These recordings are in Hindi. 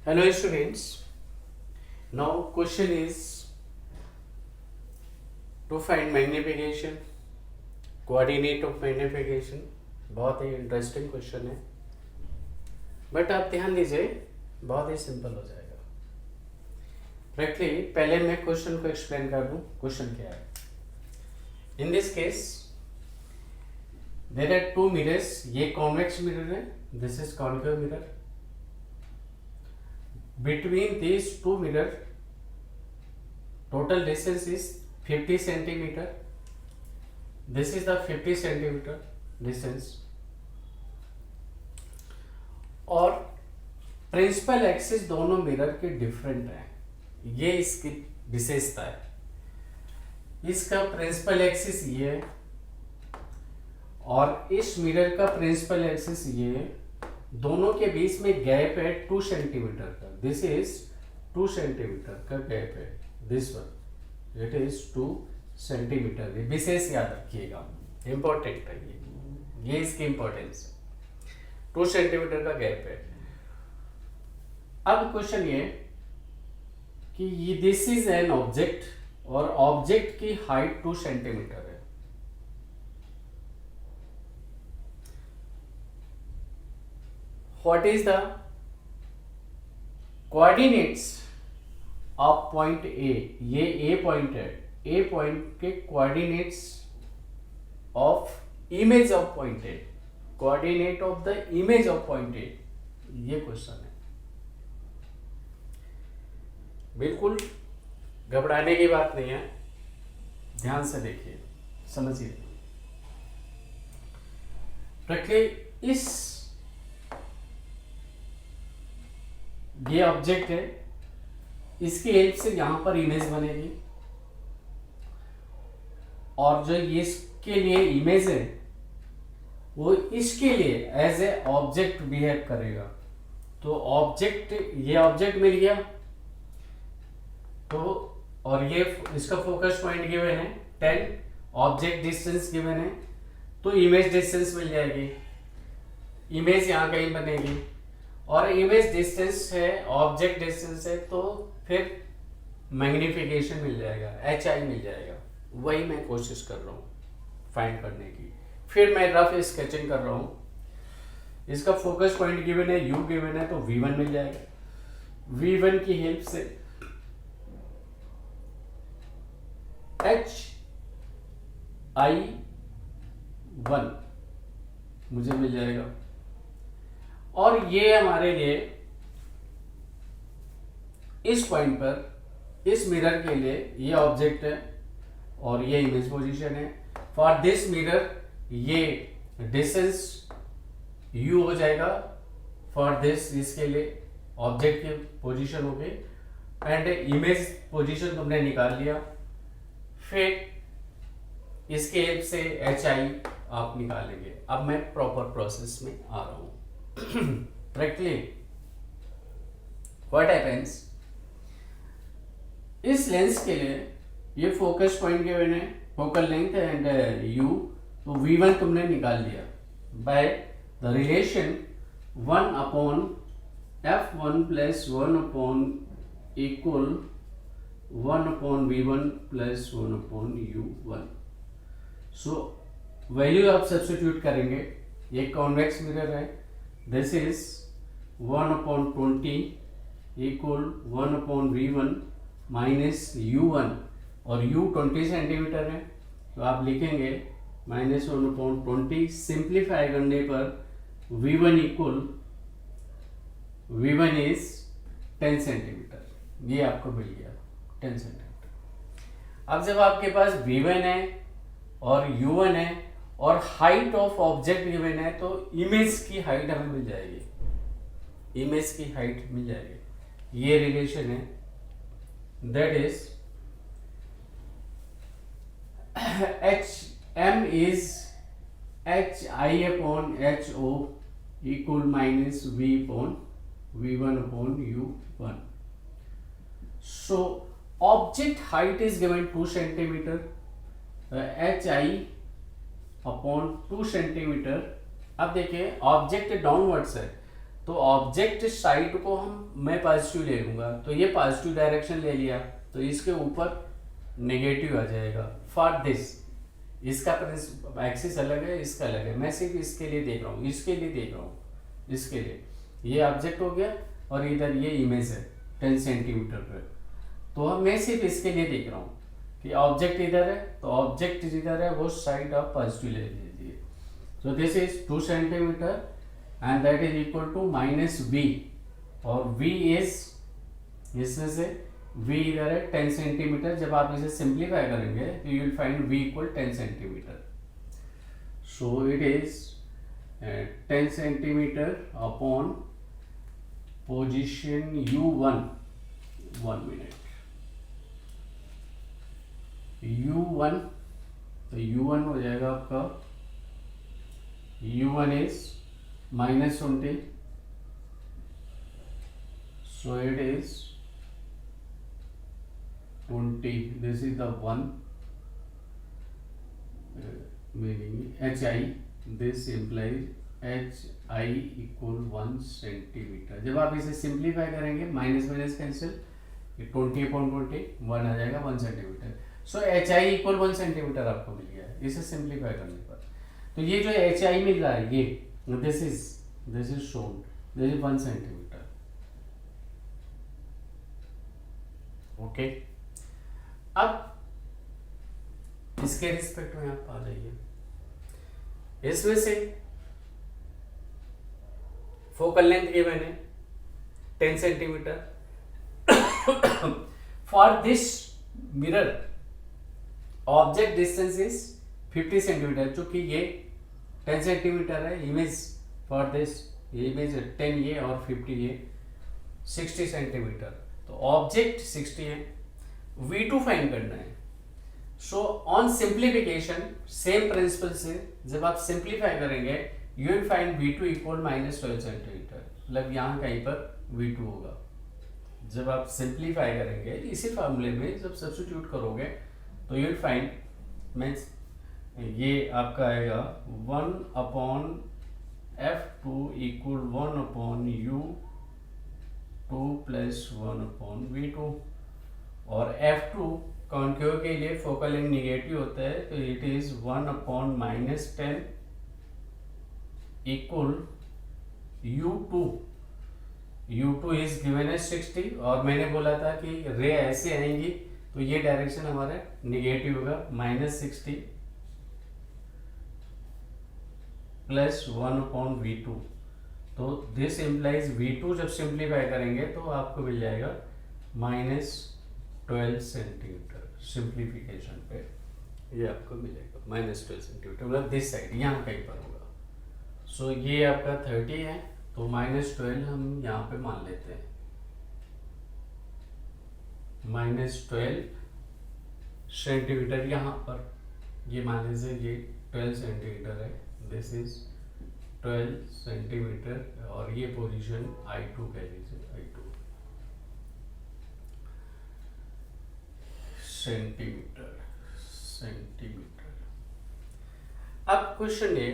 Hello students. Now question is to find magnification, coordinate of magnification. बहुत ही इंटरेस्टिंग क्वेश्चन है, बट आप ध्यान दीजिए, बहुत ही सिंपल हो जाएगा. करेक्टली पहले मैं क्वेश्चन को एक्सप्लेन कर दूं. क्वेश्चन क्या है? In this case there are two mirrors. ये कॉन्वेक्स मिरर है, this is concave mirror. Between these two mirror total distance is 50 centimeter. This is the 50 centimeter distance. और प्रिंसिपल एक्सिस दोनों मिरर के डिफरेंट है. ये इसकी विशेषता है. इसका प्रिंसिपल एक्सिस ये है और इस मिरर का प्रिंसिपल एक्सिस ये है. दोनों के बीच में गैप है 2 सेंटीमीटर का. दिस इज 2 सेंटीमीटर का गैप है. This one it is 2 centimetre. विशेष याद रखिएगा, इंपॉर्टेंट है ये इसकी इंपॉर्टेंस है. 2 सेंटीमीटर का गैप है. अब क्वेश्चन ये कि ये दिस इज एन ऑब्जेक्ट और ऑब्जेक्ट की हाइट 2 सेंटीमीटर है. What is the coordinates of point A? ये A पॉइंट है. A पॉइंट के coordinates of image of point A. Coordinate of the image of point A. ये क्वेश्चन है. बिल्कुल घबराने की बात नहीं है, ध्यान से देखिए, समझिए. रखिए इस ये ऑब्जेक्ट है, इसकी हेल्प से यहां पर इमेज बनेगी और जो इसके लिए इमेज है वो इसके लिए एज ए ऑब्जेक्ट बिहेव करेगा. तो ऑब्जेक्ट, ये ऑब्जेक्ट मिल गया तो, और ये इसका फोकस पॉइंट गिवन है 10, ऑब्जेक्ट डिस्टेंस गिवन है तो इमेज डिस्टेंस मिल जाएगी. इमेज यहां कहीं बनेगी और इमेज डिस्टेंस है, ऑब्जेक्ट डिस्टेंस है, तो फिर मैग्निफिकेशन मिल जाएगा, HI मिल जाएगा. वही मैं कोशिश कर रहा हूँ फाइंड करने की. फिर मैं रफ स्केचिंग कर रहा हूँ. इसका फोकस पॉइंट गिवन है, U गिवन है, तो V1 मिल जाएगा. V1 की हेल्प से HI1 मुझे मिल जाएगा. और ये हमारे लिए इस पॉइंट पर, इस मिरर के लिए ये ऑब्जेक्ट है और ये इमेज पोजीशन है. फॉर दिस मिरर ये डिस्टेंस U हो जाएगा. फॉर दिस, इसके लिए ऑब्जेक्ट की पोजीशन हो गई एंड इमेज पोजीशन तुमने निकाल लिया. फिर इसके हेल्प से HI आप निकालेंगे. अब मैं प्रॉपर प्रोसेस में आ रहा हूं. Correctly, what happens? इस लेंस के लिए ये फोकस पॉइंट गिवन है, फोकल लेंथ एंड U, तो V1 तुमने निकाल लिया by the relation 1 upon F1 plus 1 upon equal 1 upon V1 plus 1 upon U1. So value आप सब्स्टिट्यूट करेंगे. ये कॉन्वेक्स मिरर है. This is 1 upon 20 equal 1 upon V1 minus U1 और U 20 सेंटीमीटर है तो आप लिखेंगे माइनस 1 upon 20. सिंप्लीफाई करने पर V1 equal, V1 is 10 centimetre. ये आपको मिल गया 10 सेंटीमीटर. अब जब आपके पास V1 है और U1 है और हाइट ऑफ ऑब्जेक्ट गिवन है तो इमेज की हाइट हमें मिल जाएगी. इमेज की हाइट मिल जाएगी. ये रिलेशन है, that is HM is HI upon HO equal minus V upon V1 upon U1. So object height is given 2 centimetre. HI upon 2 centimetre. अब देखिए ऑब्जेक्ट डाउनवर्ड्स है तो ऑब्जेक्ट साइड को मैं पॉजिटिव ले लूंगा, तो ये पॉजिटिव डायरेक्शन ले लिया, तो इसके ऊपर नेगेटिव आ जाएगा फॉर दिस। इसका एक्सिस अलग है, इसका अलग है, मैं सिर्फ इसके लिए देख रहा हूँ, इसके लिए देख रहा हूँ, इसके लिए ये ऑब्जेक्ट हो गया और इधर ये इमेज है 10 सेंटीमीटर पर। तो मैं सिर्फ इसके लिए देख रहा हूँ कि ऑब्जेक्ट इधर है, तो ऑब्जेक्ट जिधर है वो साइड ऑफ पॉजिटिव ले लीजिए। So this is 2 centimetre and that is equal to -v, और v इज, इसमें से v इधर है 10 सेंटीमीटर। जब आप इसे सिंप्लीफाई करेंगे तो you will find v equal 10 centimetre. So it is 10 centimetre upon position u1, 1 minute, u1, तो u1 हो जाएगा आपका, u1 is -20, so it is 20, this is the one, meaning hi, this implies hi equal 1 centimetre. जब आप इसे सिंप्लीफाई करेंगे माइनस माइनस कैंसिल, 20/20 1 आ जाएगा 1 सेंटीमीटर। सो hi इक्वल 1 सेंटीमीटर आपको मिल गया है इसे सिंप्लीफाई करने पर। तो ये जो hi मिल रहा है, ये this is shown, this is 1 centimetre. Okay, अब इसके रिस्पेक्ट में आप आ जाइए, इसमें से फोकल लेंथ गिवन है 10 centimetre. For this mirror object distance is 50 centimetre, चूंकि ये 10 सेंटीमीटर है, इमेज फॉर दिस इमेज 10 ये और 50 ये 60 सेंटीमीटर, तो ऑब्जेक्ट 60 है, V2 फाइंड करना है। So on simplification same principle से जब आप सिंप्लीफाई करेंगे you will find V2 equal -12 centimetre, मतलब यहाँ कहीं पर V2 होगा। जब आप सिंप्लीफाई करेंगे इसी फार्मूले में जब सब्स्टिट्यूट करोगे तो यू विल फाइंड, मीन्स ये आपका आएगा 1/f2 equal 1/u2 plus 1/v2, और f2 कॉन्केव के लिए फोकल लेंथ निगेटिव होता है, तो it is 1/-10 equal u2 is given है 60, और मैंने बोला था कि रे ऐसे आएंगी तो ये डायरेक्शन हमारा निगेटिव होगा, -60 प्लस 1/v2, तो दिस इम्प्लाइज V2 जब सिंप्लीफाई करेंगे तो आपको मिल जाएगा -12 सेंटीमीटर। सिंप्लीफिकेशन पे ये आपको मिलेगा -12 सेंटीमीटर, मतलब दिस साइड यहाँ कहीं पर होगा। सो ये आपका 30 है, तो -12 हम यहाँ पे मान लेते हैं, -12 सेंटीमीटर यहाँ पर, ये मान लीजिए ये 12 सेंटीमीटर है, दिस इज 12 सेंटीमीटर, और ये पोजीशन I2 कह लीजिए, I2 सेंटीमीटर। अब क्वेश्चन ये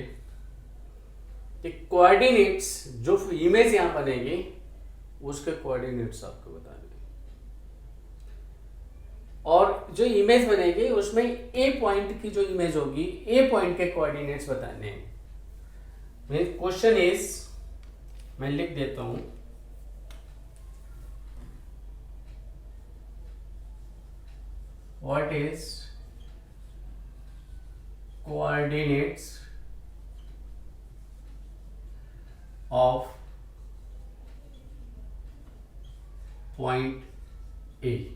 कि कोऑर्डिनेट्स जो इमेज यहां बनेगी उसके कोऑर्डिनेट्स आपको बताने, और जो इमेज बनेगी उसमें ए पॉइंट की जो इमेज होगी ए पॉइंट के कोऑर्डिनेट्स बताने हैं। क्वेश्चन इज, मैं लिख देता हूं, what is coordinates of point A,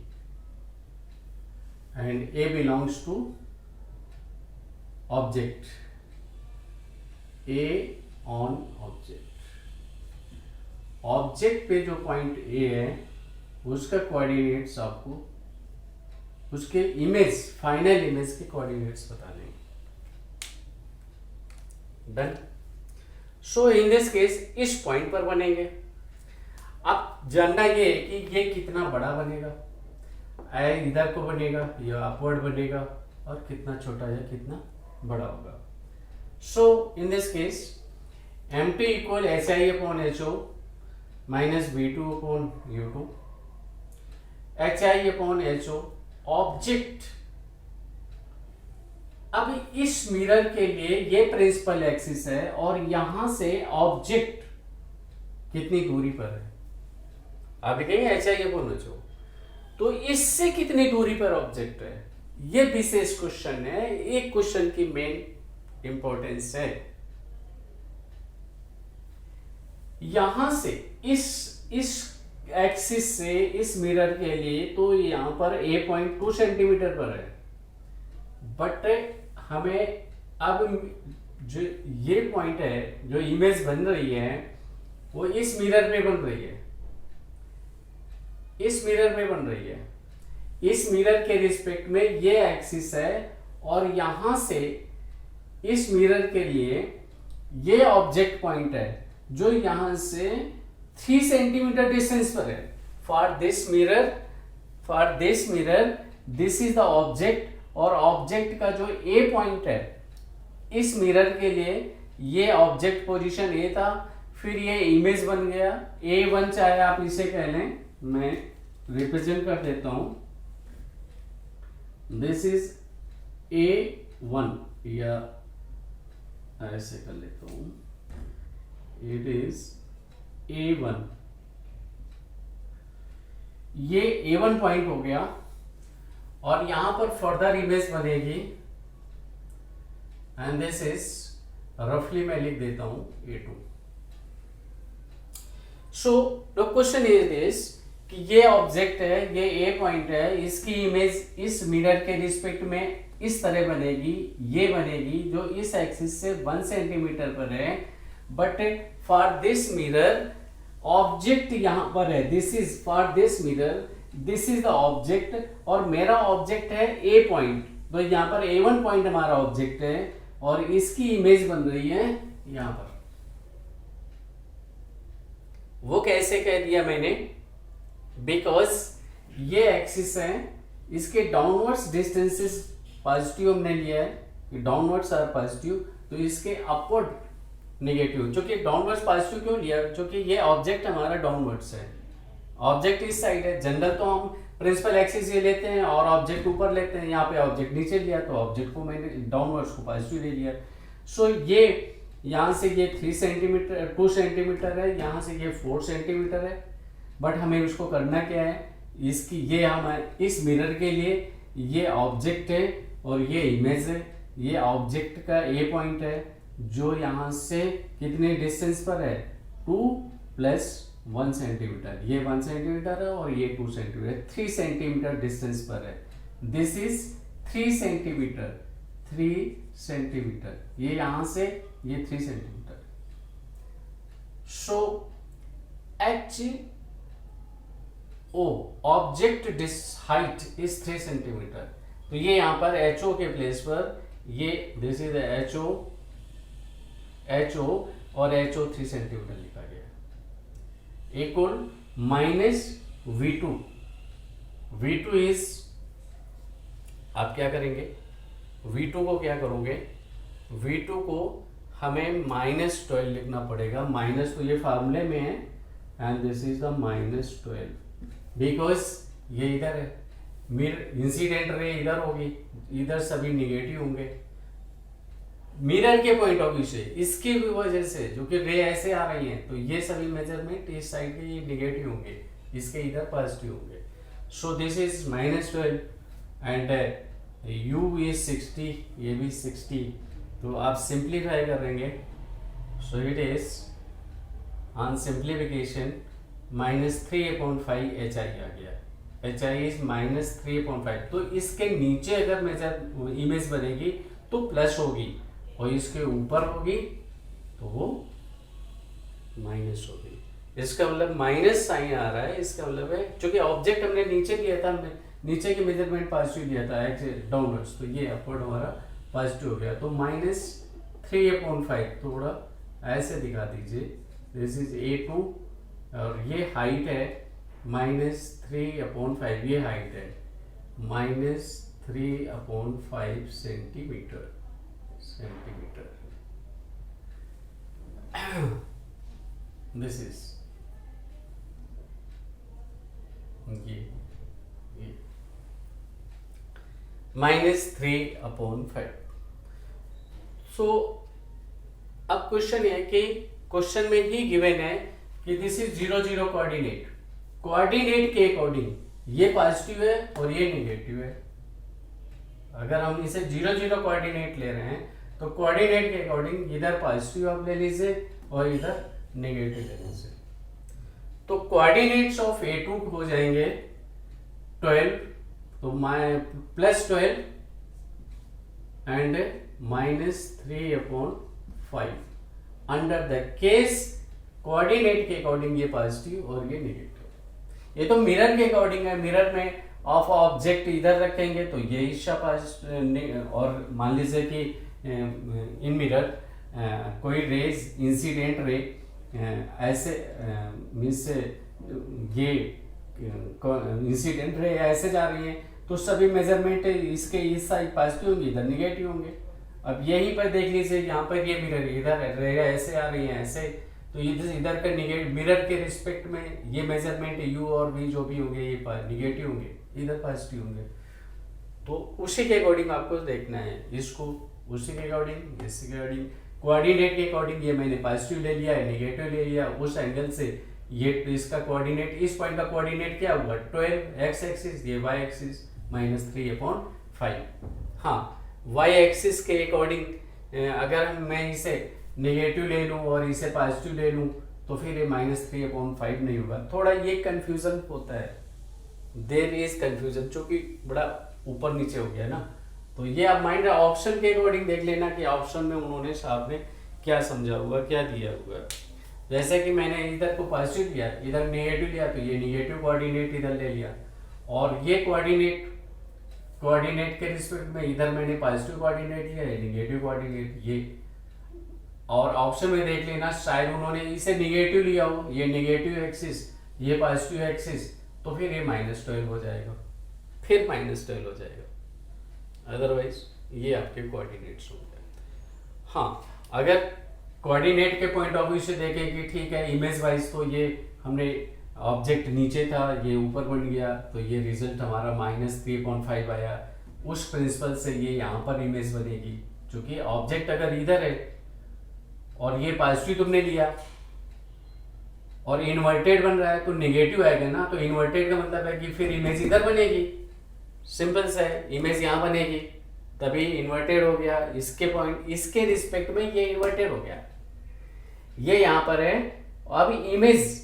and A belongs to object, A on object पे जो पॉइंट A है उसका कोऑर्डिनेट्स आपको उसके इमेज, फाइनल इमेज के कोऑर्डिनेट्स बताने। Done. So in this case इस पॉइंट पर बनेंगे। अब जानना ये है कि ये कितना बड़ा बनेगा, इधर को बनेगा या अपवर्ड बनेगा, और कितना छोटा या कितना बड़ा होगा। So in this case M2 equal HI/HO, minus V2 upon U2, HI upon HO object. अब इस मिरर के लिए ये प्रिंसिपल एक्सिस है और यहां से ऑब्जेक्ट कितनी दूरी पर है, आप लिखेंगे HI अपॉन HO। तो इससे कितनी दूरी पर ऑब्जेक्ट है, ये विशेष क्वेश्चन है, एक क्वेश्चन की मेन इंपॉर्टेंस है। यहां से इस एक्सिस से इस मिरर के लिए तो यहां पर 2 सेंटीमीटर पर है, बट हमें अब जो ये पॉइंट है, जो इमेज बन रही है वो इस मिरर में बन रही है, इस मिरर में बन रही है। इस मिरर के रिस्पेक्ट में ये एक्सिस है और यहां से इस मिरर के लिए ये ऑब्जेक्ट पॉइंट है जो यहां से 3 सेंटीमीटर डिस्टेंस पर है। For this mirror this is the object, और ऑब्जेक्ट का जो ए पॉइंट है इस मिरर के लिए ये ऑब्जेक्ट पोजीशन ए था, फिर ये इमेज बन गया A1, चाहे आप इसे कह लें, मैं रिप्रेजेंट कर देता हूं, दिस इज A1 या ऐसे कर लेता हूं, इट इज A1, ये A1 पॉइंट हो गया और यहां पर फर्दर इमेज बनेगी एंड दिस इज रफली मैं लिख देता हूं A2। So the question is this कि ये ऑब्जेक्ट है, ये ए पॉइंट है, इसकी इमेज इस मिरर के रिस्पेक्ट में इस तरह बनेगी, ये बनेगी जो इस एक्सिस से 1 सेंटीमीटर पर है, but for this mirror object यहां पर है, this is for this mirror, this is the object और मेरा ऑब्जेक्ट है ए पॉइंट, तो यहां पर A1 पॉइंट हमारा ऑब्जेक्ट है और इसकी इमेज बन रही है यहां पर। वो कैसे कह दिया मैंने, बिकॉज ये एक्सिस है, इसके डाउनवर्ड्स डिस्टेंसेस पॉजिटिव हमने लिया है, डाउनवर्ड्स आर पॉजिटिव, तो इसके अपवर्ड नेगेटिव। जो कि डाउनवर्ड्स पॉजिटिव क्यों लिया, क्योंकि ये ऑब्जेक्ट हमारा डाउनवर्ड्स है, ऑब्जेक्ट इस साइड है। जनरल तो हम प्रिंसिपल एक्सिस ये लेते हैं और ऑब्जेक्ट ऊपर लेते हैं, यहाँ पे ऑब्जेक्ट नीचे लिया तो ऑब्जेक्ट को मैंने डाउनवर्ड्स को पॉजिटिव ले लिया। सो ये यहाँ से ये 2 सेंटीमीटर है, यहाँ से ये 4 सेंटीमीटर है, बट हमें उसको करना क्या है, इसकी ये हम इस मिरर के लिए ये ऑब्जेक्ट है और ये इमेज है, ये ऑब्जेक्ट का ए पॉइंट है जो यहाँ से कितने डिस्टेंस पर है, 2 + 1 सेंटीमीटर, ये 1 सेंटीमीटर है और ये 2 सेंटीमीटर, 3 सेंटीमीटर डिस्टेंस पर है। दिस इज 3 सेंटीमीटर, 3 सेंटीमीटर, ये यहां से ये 3 centimetre. So HO object height is 3 centimetre, तो ये यहां पर HO के प्लेस पर ये दिस इज HO और HO 3 सेंटीमीटर लिखा गया। इक्वल -V2 इज, आप क्या करेंगे, V2 को क्या करोगे, V2 को हमें -12 लिखना पड़ेगा, माइनस तो ये फार्मूले में है and this is the -12 because ये इधर है, इंसिडेंट रे इधर होगी, इधर सभी निगेटिव होंगे मिरर के पॉइंट ऑफ व्यू से, इसकी वजह से जो कि रे ऐसे आ रही हैं तो ये सभी मेजरमेंट इस साइड के ये निगेटिव होंगे, इसके इधर पॉजिटिव होंगे। सो this is -12 and U is 60, ये भी 60, तो आप सिंप्लीफाई करेंगे। So it is on simplification -3/5 HI आ गया, HI इज -3/5, तो इसके नीचे अगर मेजर इमेज बनेगी तो प्लस होगी और इसके ऊपर होगी तो वो माइनस होगी। इसका मतलब माइनस साइन आ रहा है, इसका मतलब है क्योंकि ऑब्जेक्ट हमने नीचे लिया था, हमने नीचे की मेजरमेंट पॉजिटिव लिया था डाउनवर्ड्स, तो ये अपवर्ड हमारा पॉजिटिव हो गया, तो -3/5 थोड़ा ऐसे दिखा दीजिए, दिस इज A2 और ये हाइट है -3/5, ये हाइट है -3/5 सेंटीमीटर। This is -3/5। सो अब क्वेश्चन है कि क्वेश्चन में ही गिवन है कि दिस इज 0 0 कोऑर्डिनेट, कोऑर्डिनेट के अकॉर्डिंग ये पॉजिटिव है और ये नेगेटिव है। अगर हम इसे 0 0 कोऑर्डिनेट ले रहे हैं तो कोऑर्डिनेट के अकॉर्डिंग इधर पॉजिटिव आप ले लीजिए और इधर नेगेटिव ले लीजिए। तो कोऑर्डिनेट्स ऑफ A2 हो जाएंगे 12, तो +12 and -3/5 under the case coordinate के अकॉर्डिंग ये पॉजिटिव और ये नेगेटिव। ये तो मिरर के अकॉर्डिंग है, मिरर में ऑफ ऑब्जेक्ट इधर रखेंगे तो ये हिस्सा और मान लीजिए कि इन मिरर कोई रेज इंसिडेंट रे ऐसे मीन्स ये इंसिडेंट रे ऐसे जा रही है तो सभी मेजरमेंट इसके इस साइड पॉजिटिव होंगे, इधर नेगेटिव होंगे। अब यहीं पर देख लीजिए, यहाँ पर ये मिरर इधर रे ऐसे आ रही है ऐसे, तो इधर का मिरर के रिस्पेक्ट में ये मेजरमेंट यू और वी जो भी होंगे ये निगेटिव होंगे, इधर पॉजिटिव होंगे। तो उसी के अकॉर्डिंग आपको देखना है इसको, उसी के अकॉर्डिंग इसके अकॉर्डिंग कोऑर्डिनेट के अकॉर्डिंग ये मैंने पॉजिटिव ले लिया है, नेगेटिव ले लिया, उस एंगल से ये इसका कोऑर्डिनेट, इस पॉइंट का कोऑर्डिनेट क्या हुआ 12 x एक्सिस, ये y एक्सिस -3/5। हाँ, y एक्सिस के अकॉर्डिंग अगर मैं इसे नेगेटिव ले लूं और इसे पॉजिटिव ले लूं तो फिर ये -3/5 नहीं होगा। थोड़ा ये कंफ्यूजन होता है, देयर इज कंफ्यूजन, क्योंकि बड़ा ऊपर नीचे हो गया ना। तो ये आप माइंड ऑप्शन के अकॉर्डिंग देख लेना कि ऑप्शन में उन्होंने साहब ने क्या समझा हुआ, क्या दिया हुआ। जैसे कि मैंने इधर को पॉजिटिव लिया, इधर नेगेटिव लिया, तो ये नेगेटिव कोऑर्डिनेट इधर ले लिया, और ये कोऑर्डिनेट के रिस्पेक्ट में इधर मैंने पॉजिटिव कोऑर्डिनेट लिया, नेगेटिव कोऑर्डिनेट ये। और ऑप्शन में देख लेना शायद उन्होंने इसे नेगेटिव लिया हो, ये नेगेटिव एक्सिस, ये पॉजिटिव एक्सिस, तो फिर ये -12 हो जाएगा, फिर -12 हो जाएगा। अदरवाइज ये आपके कोऑर्डिनेट्स होंगे। हाँ, अगर कोऑर्डिनेट के पॉइंट ऑफ व्यू से देखें कि ठीक है इमेज वाइज तो ये हमने ऑब्जेक्ट नीचे था ये ऊपर बन गया, तो ये रिजल्ट हमारा -3/5 आया। उस प्रिंसिपल से ये यहाँ पर इमेज बनेगी, क्योंकि ऑब्जेक्ट अगर इधर है और ये पॉजिटिव तुमने लिया और इन्वर्टेड बन रहा है तो नेगेटिव आएगा ना, तो इन्वर्टेड का मतलब है कि फिर इमेज इधर बनेगी, सिंपल सा है, इमेज यहाँ बनेगी, तभी इन्वर्टेड हो गया। इसके पॉइंट, इसके रिस्पेक्ट में ये इन्वर्टेड हो गया, ये यहाँ पर है। अब इमेज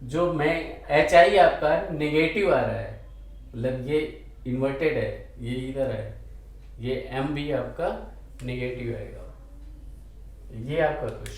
जो मैं HI आपका नेगेटिव आ रहा है, मतलब ये इन्वर्टेड है, ये इधर है, ये M भी आपका नेगेटिव आएगा। ये आपका क्वेश्चन।